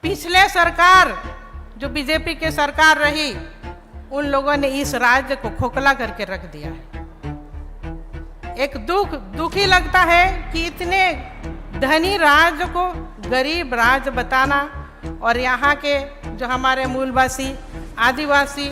पिछले सरकार जो बीजेपी की सरकार रही, उन लोगों ने इस राज्य को खोखला करके रख दिया है। एक दुखी लगता है कि इतने धनी राज्य को गरीब राज्य बताना और यहाँ के जो हमारे मूलवासी आदिवासी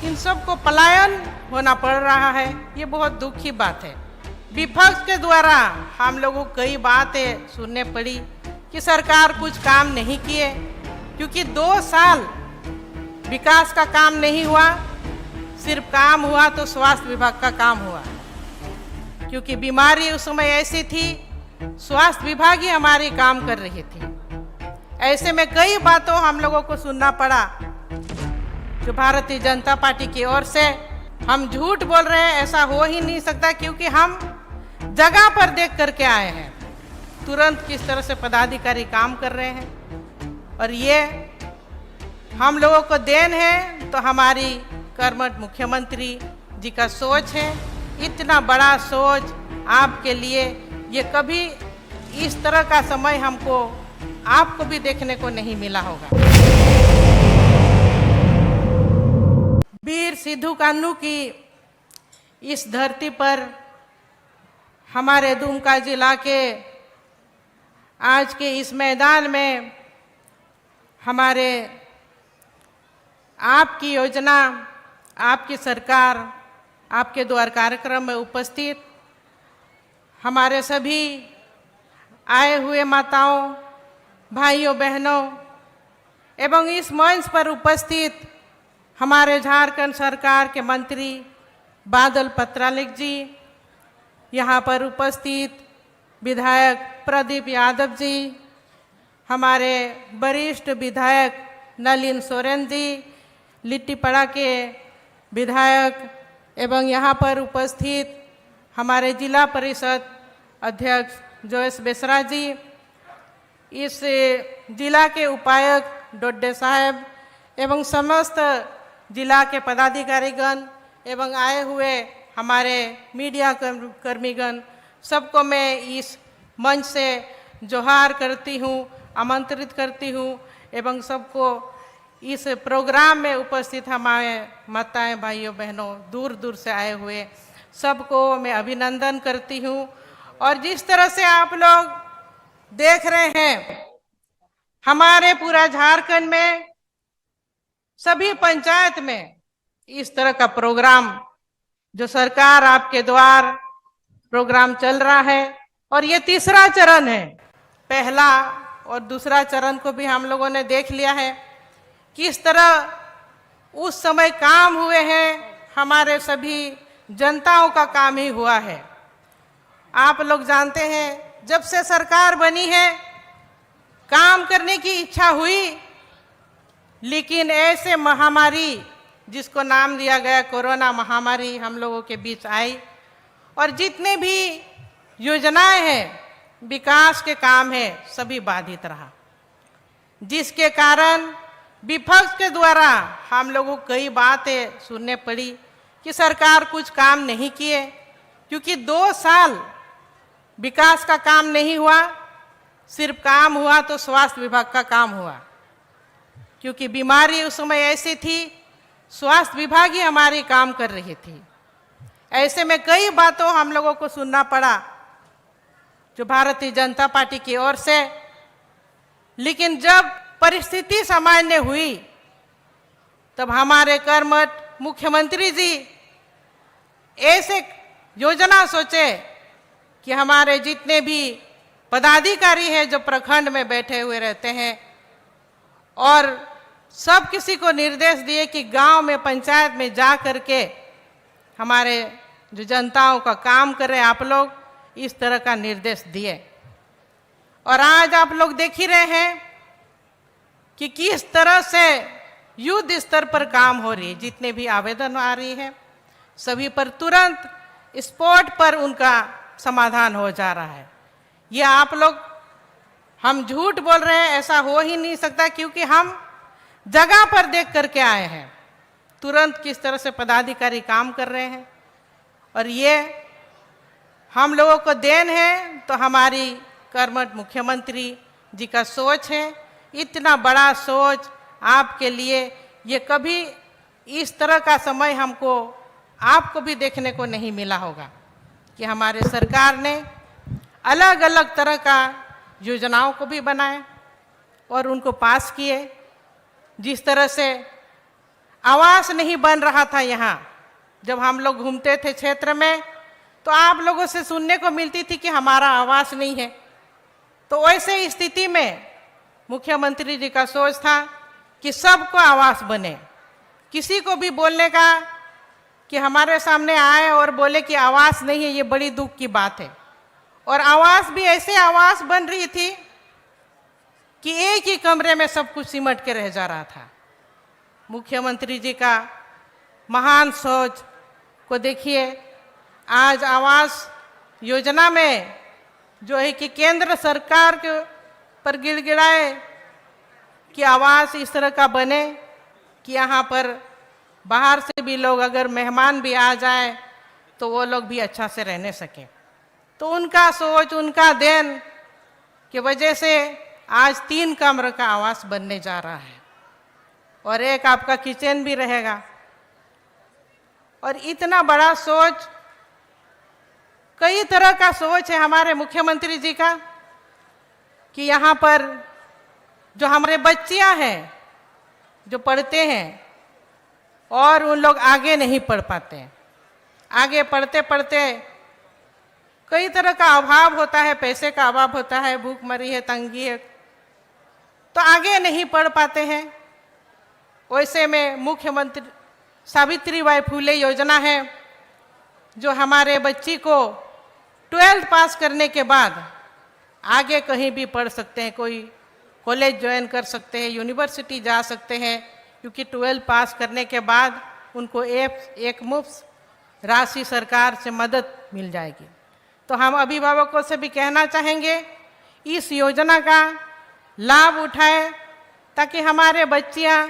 इन सबको पलायन होना पड़ रहा है। ये बहुत दुख की बात है। विपक्ष के द्वारा हम लोगों को कई बातें सुनने पड़ी कि सरकार कुछ काम नहीं किए, क्योंकि 2 साल विकास का काम नहीं हुआ। सिर्फ काम हुआ तो स्वास्थ्य विभाग का काम हुआ, क्योंकि बीमारी उस समय ऐसी थी, स्वास्थ्य विभाग ही हमारी काम कर रही थी। ऐसे में कई बातों हम लोगों को सुनना पड़ा जो भारतीय जनता पार्टी की ओर से। हम झूठ बोल रहे हैं ऐसा हो ही नहीं सकता, क्योंकि हम जगह पर देख करके आए हैं तुरंत किस तरह से पदाधिकारी काम कर रहे हैं। और ये हम लोगों को देन है तो हमारी कर्मठ मुख्यमंत्री जी का सोच है। इतना बड़ा सोच आपके लिए, ये कभी इस तरह का समय हमको आपको भी देखने को नहीं मिला होगा। वीर सिद्धू कान्हू की इस धरती पर हमारे दुमका जिला के आज के इस मैदान में हमारे आपकी योजना, आपकी सरकार, आपके द्वार कार्यक्रम में उपस्थित हमारे सभी आए हुए माताओं, भाइयों, बहनों एवं इस मंच पर उपस्थित हमारे झारखंड सरकार के मंत्री बादल पत्रालेख जी, यहाँ पर उपस्थित विधायक प्रदीप यादव जी, हमारे वरिष्ठ विधायक नलिन सोरेन जी, लिट्टीपड़ा के विधायक एवं यहाँ पर उपस्थित हमारे जिला परिषद अध्यक्ष जोयस बेसरा जी, इस जिला के उपायुक्त डोड्डे साहब एवं समस्त जिला के पदाधिकारीगण एवं आए हुए हमारे मीडिया कर्मीगण, सबको मैं इस मंच से जोहार करती हूँ, आमंत्रित करती हूँ एवं सबको इस प्रोग्राम में उपस्थित हमारे माताएं, भाइयों, बहनों, दूर दूर से आए हुए सबको मैं अभिनंदन करती हूँ। और जिस तरह से आप लोग देख रहे हैं, हमारे पूरा झारखंड में सभी पंचायत में इस तरह का प्रोग्राम जो सरकार आपके द्वार प्रोग्राम चल रहा है, और ये तीसरा चरण है। पहला और दूसरा चरण को भी हम लोगों ने देख लिया है, किस तरह उस समय काम हुए हैं। हमारे सभी जनताओं का काम ही हुआ है। आप लोग जानते हैं, जब से सरकार बनी है काम करने की इच्छा हुई, लेकिन ऐसे महामारी जिसको नाम दिया गया कोरोना महामारी हम लोगों के बीच आई, और जितने भी योजनाएं हैं, विकास के काम है, सभी बाधित रहा, जिसके कारण विपक्ष के द्वारा हम लोगों को कई बातें सुनने पड़ी कि सरकार कुछ काम नहीं किए, क्योंकि 2 साल विकास का काम नहीं हुआ। सिर्फ काम हुआ तो स्वास्थ्य विभाग का काम हुआ, क्योंकि बीमारी उस समय ऐसी थी, स्वास्थ्य विभाग ही हमारी काम कर रही थी। ऐसे में कई बातों हम लोगों को सुनना पड़ा जो भारतीय जनता पार्टी की ओर से। लेकिन जब परिस्थिति सामान्य हुई, तब हमारे कर्मठ मुख्यमंत्री जी ऐसे योजना सोचे कि हमारे जितने भी पदाधिकारी हैं जो प्रखंड में बैठे हुए रहते हैं, और सब किसी को निर्देश दिए कि गांव में, पंचायत में जा करके हमारे जो जनताओं का काम करें आप लोग, इस तरह का निर्देश दिए। और आज आप लोग देख ही रहे हैं कि किस तरह से युद्ध स्तर पर काम हो रही है। जितने भी आवेदन आ रही है, सभी पर तुरंत स्पॉट पर उनका समाधान हो जा रहा है। ये आप लोग, हम झूठ बोल रहे हैं ऐसा हो ही नहीं सकता, क्योंकि हम जगह पर देख करके आए हैं तुरंत किस तरह से पदाधिकारी काम कर रहे हैं। और ये हम लोगों को देन है तो हमारी कर्मठ मुख्यमंत्री जी का सोच है। इतना बड़ा सोच आपके लिए, ये कभी इस तरह का समय हमको आपको भी देखने को नहीं मिला होगा कि हमारे सरकार ने अलग अलग तरह का योजनाओं को भी बनाए और उनको पास किए। जिस तरह से आवास नहीं बन रहा था यहाँ, जब हम लोग घूमते थे क्षेत्र में तो आप लोगों से सुनने को मिलती थी कि हमारा आवास नहीं है। तो वैसे स्थिति में मुख्यमंत्री जी का सोच था कि सबको आवास बने। किसी को भी बोलने का कि हमारे सामने आए और बोले कि आवास नहीं है, ये बड़ी दुख की बात है। और आवास भी ऐसे आवास बन रही थी कि एक ही कमरे में सब कुछ सिमट के रह जा रहा था। मुख्यमंत्री जी का महान सोच को देखिए, आज आवास योजना में जो है कि केंद्र सरकार के पर गिड़गिड़ाए कि आवास इस तरह का बने कि यहाँ पर बाहर से भी लोग, अगर मेहमान भी आ जाए तो वो लोग भी अच्छा से रहने सके। तो उनका सोच, उनका देन की वजह से आज 3 कमरे का आवास बनने जा रहा है और एक आपका किचन भी रहेगा। और इतना बड़ा सोच, कई तरह का सोच है हमारे मुख्यमंत्री जी का कि यहाँ पर जो हमारे बच्चियाँ हैं जो पढ़ते हैं और उन लोग आगे नहीं पढ़ पाते हैं, आगे पढ़ते पढ़ते कई तरह का अभाव होता है, पैसे का अभाव होता है, भूखमरी है, तंगी है, तो आगे नहीं पढ़ पाते हैं। वैसे में मुख्यमंत्री सावित्रीबाई फुले योजना है जो हमारे बच्ची को 12th पास करने के बाद आगे कहीं भी पढ़ सकते हैं, कोई कॉलेज ज्वाइन कर सकते हैं, यूनिवर्सिटी जा सकते हैं, क्योंकि 12th पास करने के बाद उनको एक मुफ्त राशि सरकार से मदद मिल जाएगी। तो हम अभिभावकों से भी कहना चाहेंगे इस योजना का लाभ उठाएं ताकि हमारे बच्चियां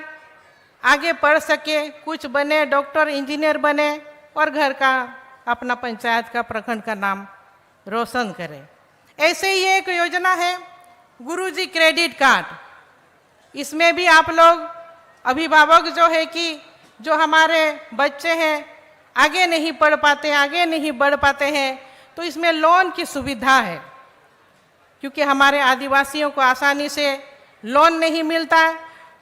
आगे पढ़ सके, कुछ बने, डॉक्टर, इंजीनियर बने और घर का, अपना पंचायत का, प्रखंड का नाम रोशन करें। ऐसे ही एक योजना है गुरुजी क्रेडिट कार्ड। इसमें भी आप लोग अभिभावक जो है कि जो हमारे बच्चे हैं आगे नहीं पढ़ पाते, आगे नहीं बढ़ पाते हैं, तो इसमें लोन की सुविधा है, क्योंकि हमारे आदिवासियों को आसानी से लोन नहीं मिलता।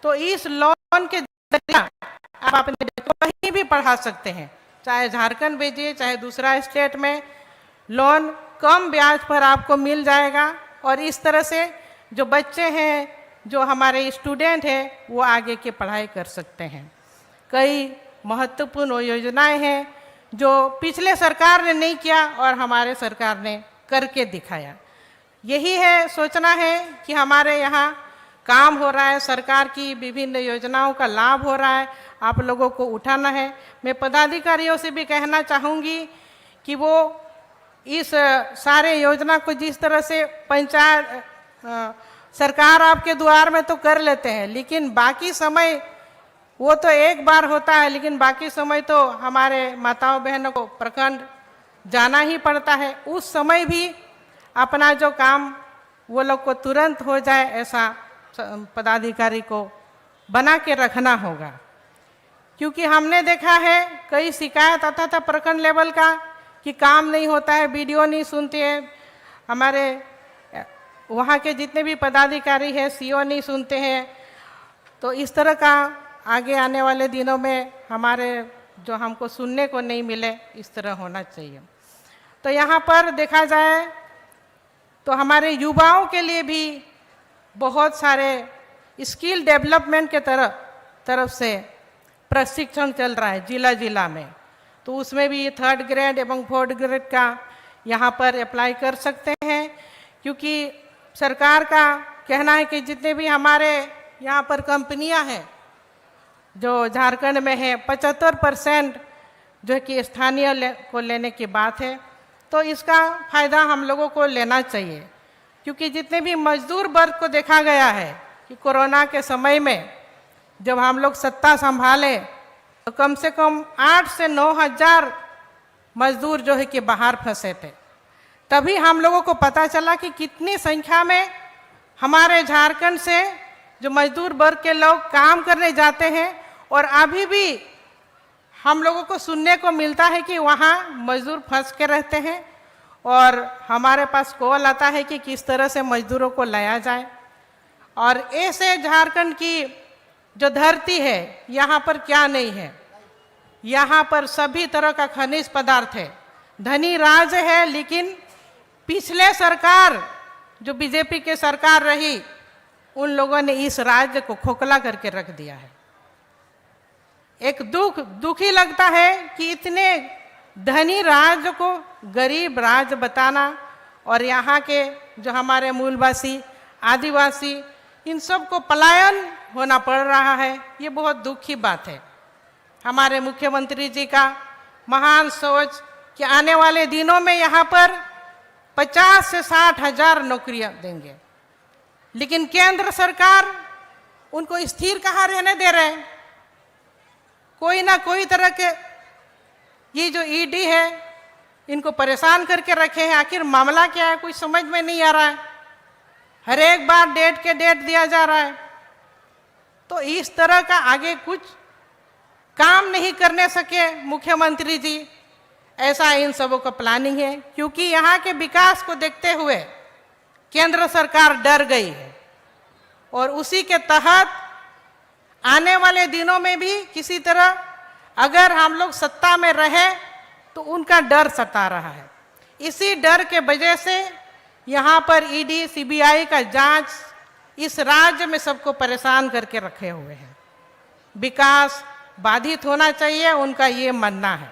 तो इस लोन के जरिए आप अपने बच्चों को कहीं भी पढ़ा सकते हैं, चाहे झारखंड भेजिए, चाहे दूसरा स्टेट में, लोन कम ब्याज पर आपको मिल जाएगा। और इस तरह से जो बच्चे हैं, जो हमारे स्टूडेंट हैं, वो आगे की पढ़ाई कर सकते हैं। कई महत्वपूर्ण योजनाएं हैं जो पिछले सरकार ने नहीं किया और हमारे सरकार ने करके दिखाया। यही है, सोचना है कि हमारे यहाँ काम हो रहा है, सरकार की विभिन्न योजनाओं का लाभ हो रहा है, आप लोगों को उठाना है। मैं पदाधिकारियों से भी कहना चाहूँगी कि वो इस सारे योजना को जिस तरह से पंचायत सरकार आपके द्वार में तो कर लेते हैं, लेकिन बाकी समय वो तो एक बार होता है, लेकिन बाकी समय तो हमारे माताओं बहनों को प्रखंड जाना ही पड़ता है। उस समय भी अपना जो काम वो लोग को तुरंत हो जाए, ऐसा पदाधिकारी को बना के रखना होगा। क्योंकि हमने देखा है कई शिकायत आता था प्रखंड लेवल का कि काम नहीं होता है, वीडियो नहीं सुनते हैं, हमारे वहाँ के जितने भी पदाधिकारी हैं, सीओ नहीं सुनते हैं। तो इस तरह का आगे आने वाले दिनों में हमारे जो हमको सुनने को नहीं मिले, इस तरह होना चाहिए। तो यहाँ पर देखा जाए तो हमारे युवाओं के लिए भी बहुत सारे स्किल डेवलपमेंट के तरफ से प्रशिक्षण चल रहा है जिला जिला में। तो उसमें भी 3rd ग्रेड एवं 4th ग्रेड का यहाँ पर अप्लाई कर सकते हैं, क्योंकि सरकार का कहना है कि जितने भी हमारे यहाँ पर कंपनियाँ हैं जो झारखंड में है, 75% जो है कि स्थानीय को लेने की बात है। तो इसका फ़ायदा हम लोगों को लेना चाहिए, क्योंकि जितने भी मजदूर वर्ग को देखा गया है कि कोरोना के समय में जब हम लोग सत्ता संभाले तो कम से कम 8 से 9 हज़ार मजदूर जो है कि बाहर फंसे थे। तभी हम लोगों को पता चला कि कितनी संख्या में हमारे झारखंड से जो मजदूर वर्ग के लोग काम करने जाते हैं, और अभी भी हम लोगों को सुनने को मिलता है कि वहाँ मजदूर फंस के रहते हैं, और हमारे पास कॉल आता है कि किस तरह से मजदूरों को लाया जाए। और ऐसे झारखंड की जो धरती है, यहाँ पर क्या नहीं है, यहाँ पर सभी तरह का खनिज पदार्थ है, धनी राज्य है। लेकिन पिछले सरकार, जो बीजेपी के सरकार रही, उन लोगों ने इस राज्य को खोखला करके रख दिया है। एक दुखी लगता है कि इतने धनी राज्य को गरीब राज्य बताना, और यहाँ के जो हमारे मूलवासी आदिवासी, इन सब को पलायन होना पड़ रहा है। ये बहुत दुख की बात है। हमारे मुख्यमंत्री जी का महान सोच कि आने वाले दिनों में यहाँ पर 50 से 60 हजार नौकरियां देंगे, लेकिन केंद्र सरकार उनको स्थिर कहाँ रहने दे रहे हैं। कोई ना कोई तरह के ये जो ईडी है, इनको परेशान करके रखे हैं। आखिर मामला क्या है, कुछ समझ में नहीं आ रहा है। हर एक बार डेट के डेट दिया जा रहा है। तो इस तरह का आगे कुछ काम नहीं करने सके मुख्यमंत्री जी, ऐसा इन सबों का प्लानिंग है। क्योंकि यहाँ के विकास को देखते हुए केंद्र सरकार डर गई है, और उसी के तहत आने वाले दिनों में भी किसी तरह अगर हम लोग सत्ता में रहे तो उनका डर सता रहा है। इसी डर के वजह से यहाँ पर ईडी सीबीआई का जांच इस राज्य में सबको परेशान करके रखे हुए हैं। विकास बाधित होना चाहिए, उनका ये मानना है।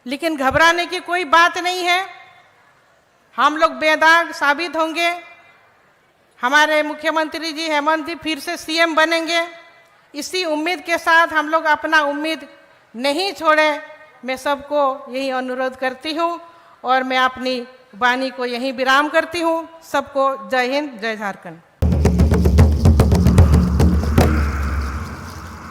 लेकिन घबराने की कोई बात नहीं है। हम लोग बेदाग साबित होंगे। हमारे मुख्यमंत्री जी हेमंत जी फिर से सीएम बनेंगे। इसी उम्मीद के साथ हम लोग अपना उम्मीद नहीं छोड़े। मैं सबको यही अनुरोध करती हूँ, और मैं अपनी वाणी को यहीं विराम करती हूँ। सबको जय हिंद, जय झारखंड।